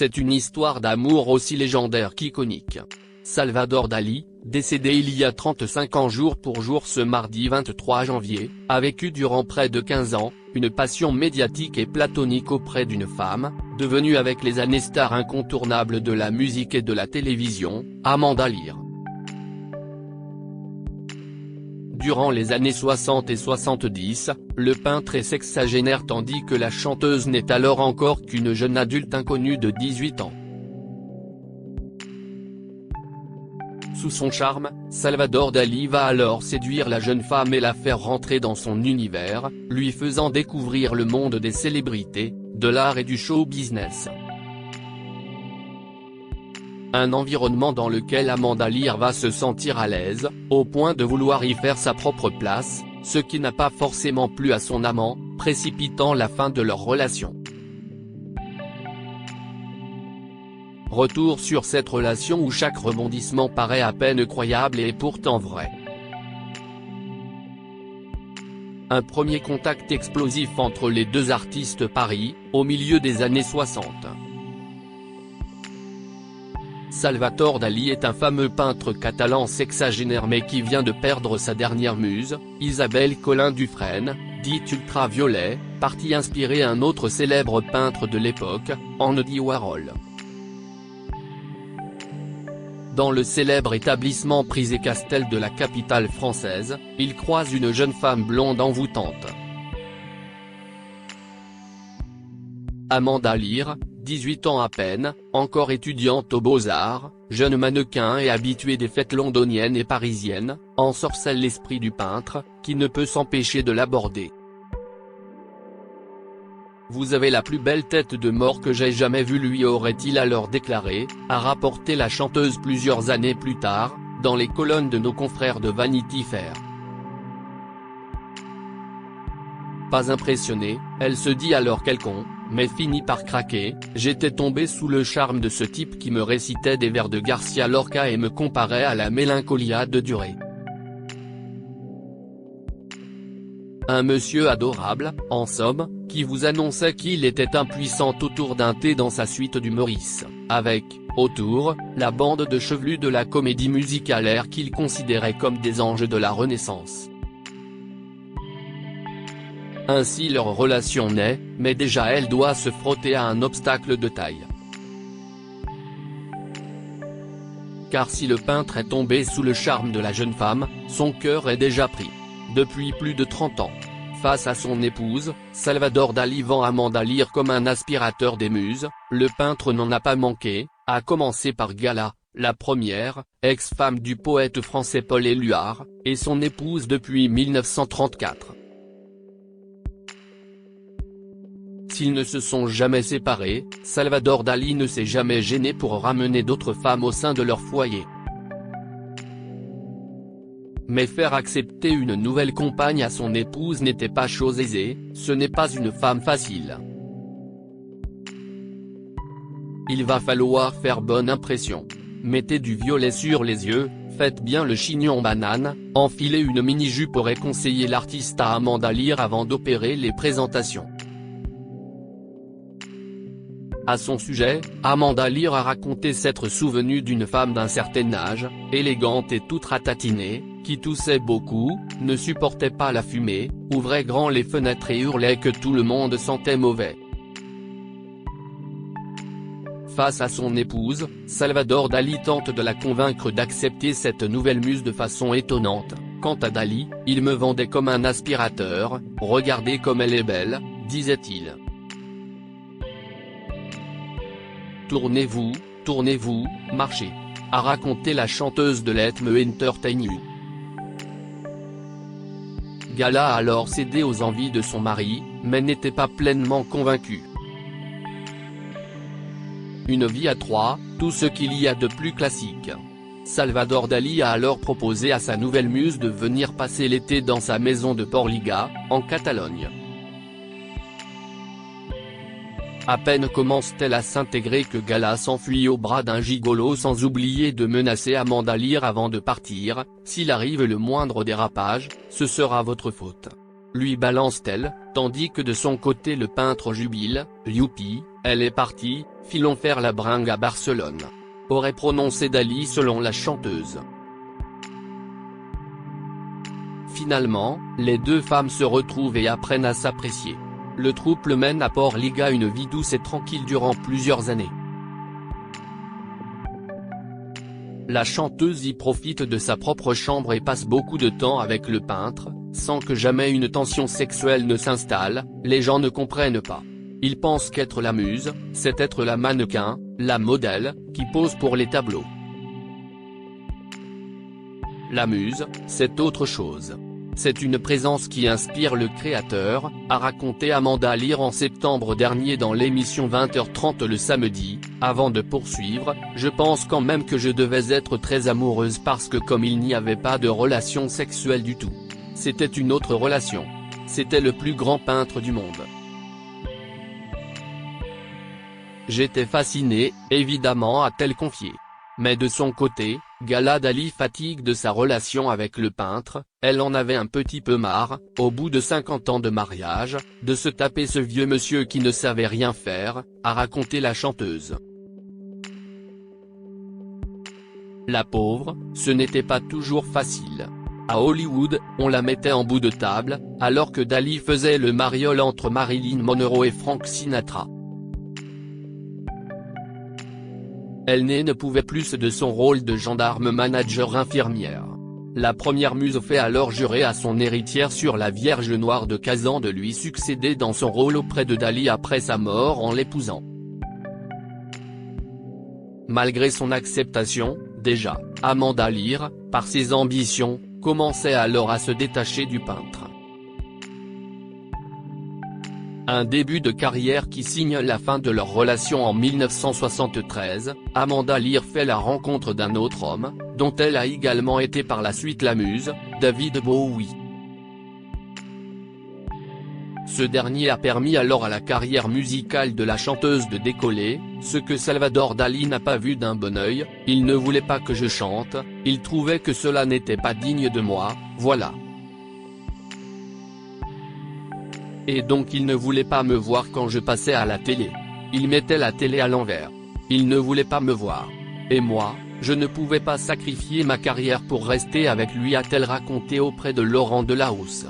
C'est une histoire d'amour aussi légendaire qu'iconique. Salvador Dali, décédé il y a 35 ans jour pour jour ce mardi 23 janvier, a vécu durant près de 15 ans, une passion médiatique et platonique auprès d'une femme, devenue avec les années star incontournable de la musique et de la télévision, Amanda Lear. Durant les années 60 et 70, le peintre est sexagénaire tandis que la chanteuse n'est alors encore qu'une jeune adulte inconnue de 18 ans. Sous son charme, Salvador Dali va alors séduire la jeune femme et la faire rentrer dans son univers, lui faisant découvrir le monde des célébrités, de l'art et du show business. Un environnement dans lequel Amanda Lear va se sentir à l'aise, au point de vouloir y faire sa propre place, ce qui n'a pas forcément plu à son amant, précipitant la fin de leur relation. Retour sur cette relation où chaque rebondissement paraît à peine croyable et est pourtant vrai. Un premier contact explosif entre les deux artistes Paris, au milieu des années 60. Salvador Dali est un fameux peintre catalan sexagénaire mais qui vient de perdre sa dernière muse, Isabel Collin Dufresne, dite Ultraviolet, partie inspirer un autre célèbre peintre de l'époque, Andy Warhol. Dans le célèbre établissement Prisé-Castel de la capitale française, il croise une jeune femme blonde envoûtante. Amanda Lear, 18 ans à peine, encore étudiante aux Beaux-Arts, jeune mannequin et habituée des fêtes londoniennes et parisiennes, ensorcelle l'esprit du peintre, qui ne peut s'empêcher de l'aborder. « Vous avez la plus belle tête de mort que j'ai jamais vue » lui aurait-il alors déclaré, a rapporté la chanteuse plusieurs années plus tard, dans les colonnes de nos confrères de Vanity Fair. Pas impressionnée, elle se dit alors quelconque, mais finit par craquer. « J'étais tombé sous le charme de ce type qui me récitait des vers de Garcia Lorca et me comparait à la Mélancolia de Duré. Un monsieur adorable, en somme, qui vous annonçait qu'il était impuissant autour d'un thé dans sa suite du Maurice, avec, autour, la bande de chevelus de la comédie musicale qu'il considérait comme des anges de la Renaissance. » Ainsi leur relation naît, mais déjà elle doit se frotter à un obstacle de taille. Car si le peintre est tombé sous le charme de la jeune femme, son cœur est déjà pris. Depuis plus de 30 ans. Face à son épouse, Salvador Dali vend Amanda Lear comme un aspirateur des muses, le peintre n'en a pas manqué, à commencer par Gala, la première, ex-femme du poète français Paul Éluard, et son épouse depuis 1934. S'ils ne se sont jamais séparés, Salvador Dali ne s'est jamais gêné pour ramener d'autres femmes au sein de leur foyer. Mais faire accepter une nouvelle compagne à son épouse n'était pas chose aisée, ce n'est pas une femme facile. Il va falloir faire bonne impression. Mettez du violet sur les yeux, faites bien le chignon banane, enfilez une mini-jupe aurait conseillé l'artiste à Amanda Lear avant d'opérer les présentations. À son sujet, Amanda Lear a raconté s'être souvenue d'une femme d'un certain âge, élégante et toute ratatinée, qui toussait beaucoup, ne supportait pas la fumée, ouvrait grand les fenêtres et hurlait que tout le monde sentait mauvais. Face à son épouse, Salvador Dali tente de la convaincre d'accepter cette nouvelle muse de façon étonnante. Quant à Dali, il me vendait comme un aspirateur, regardez comme elle est belle, disait-il. Tournez-vous, marchez, a raconté la chanteuse de Let Me Entertain You. Gala a alors cédé aux envies de son mari, mais n'était pas pleinement convaincue. Une vie à trois, tout ce qu'il y a de plus classique. Salvador Dali a alors proposé à sa nouvelle muse de venir passer l'été dans sa maison de Porliga, en Catalogne. À peine commence-t-elle à s'intégrer que Gala s'enfuit au bras d'un gigolo sans oublier de menacer Amanda Lear avant de partir, s'il arrive le moindre dérapage, ce sera votre faute. lui balance-t-elle, tandis que de son côté le peintre jubile, youpi, elle est partie, filons faire la bringue à Barcelone. Aurait prononcé Dali selon la chanteuse. Finalement, les deux femmes se retrouvent et apprennent à s'apprécier. Le couple mène à Port-Liga une vie douce et tranquille durant plusieurs années. La chanteuse y profite de sa propre chambre et passe beaucoup de temps avec le peintre, sans que jamais une tension sexuelle ne s'installe. Les gens ne comprennent pas. Ils pensent qu'être la muse, c'est être la mannequin, la modèle, qui pose pour les tableaux. La muse, c'est autre chose. C'est une présence qui inspire le créateur, a raconté Amanda Lear en septembre dernier dans l'émission 20h30 le samedi. Avant de poursuivre, je pense quand même que je devais être très amoureuse parce que comme il n'y avait pas de relation sexuelle du tout. C'était une autre relation. C'était le plus grand peintre du monde. J'étais fascinée, évidemment, a-t-elle confié. Mais de son côté, Gala Dali fatigue de sa relation avec le peintre, elle en avait un petit peu marre, au bout de 50 ans de mariage, de se taper ce vieux monsieur qui ne savait rien faire, a raconté la chanteuse. La pauvre, ce n'était pas toujours facile. À Hollywood, on la mettait en bout de table, alors que Dali faisait le mariole entre Marilyn Monroe et Frank Sinatra. Elle ne pouvait plus de son rôle de gendarme manager infirmière. La première muse fait alors jurer à son héritière sur la Vierge Noire de Kazan de lui succéder dans son rôle auprès de Dali après sa mort en l'épousant. Malgré son acceptation, déjà, Amanda Lear, par ses ambitions, commençait alors à se détacher du peintre. Un début de carrière qui signe la fin de leur relation en 1973, Amanda Lear fait la rencontre d'un autre homme, dont elle a également été par la suite la muse, David Bowie. Ce dernier a permis alors à la carrière musicale de la chanteuse de décoller, ce que Salvador Dali n'a pas vu d'un bon œil. Il ne voulait pas que je chante, il trouvait que cela n'était pas digne de moi, voilà. Et donc il ne voulait pas me voir quand je passais à la télé. Il mettait la télé à l'envers. Il ne voulait pas me voir. Et moi, je ne pouvais pas sacrifier ma carrière pour rester avec lui, a-t-elle raconté auprès de Laurent Delahousse.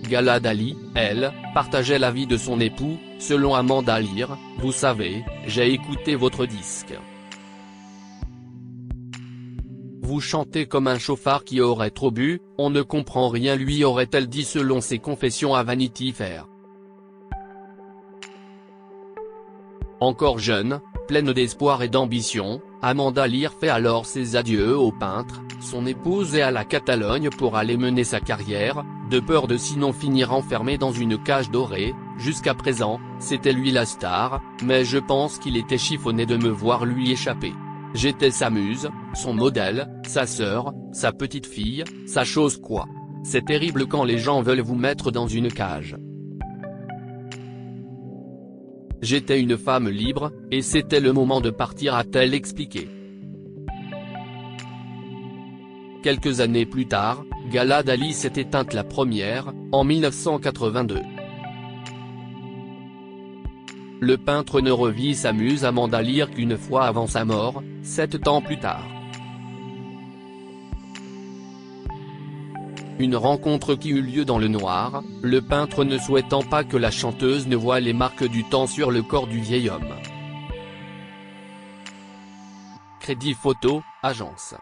Gala Dali, elle, partageait l'avis de son époux, selon Amanda Lear, vous savez, j'ai écouté votre disque. Vous chantez comme un chauffard qui aurait trop bu, on ne comprend rien, lui aurait-elle dit selon ses confessions à Vanity Fair. Encore jeune, pleine d'espoir et d'ambition, Amanda Lear fait alors ses adieux au peintre, son épouse et à la Catalogne pour aller mener sa carrière, de peur de sinon finir enfermée dans une cage dorée. Jusqu'à présent, c'était lui la star, mais je pense qu'il était chiffonné de me voir lui échapper. J'étais sa muse, son modèle, sa sœur, sa petite fille, sa chose quoi. C'est terrible quand les gens veulent vous mettre dans une cage. J'étais une femme libre, et c'était le moment de partir, a-t-elle expliqué. Quelques années plus tard, Gala Dali s'est éteinte la première, en 1982. Le peintre ne revit sa muse Amanda Lear qu'une fois avant sa mort, 7 ans plus tard. Une rencontre qui eut lieu dans le noir, le peintre ne souhaitant pas que la chanteuse ne voie les marques du temps sur le corps du vieil homme. Crédit photo, agence.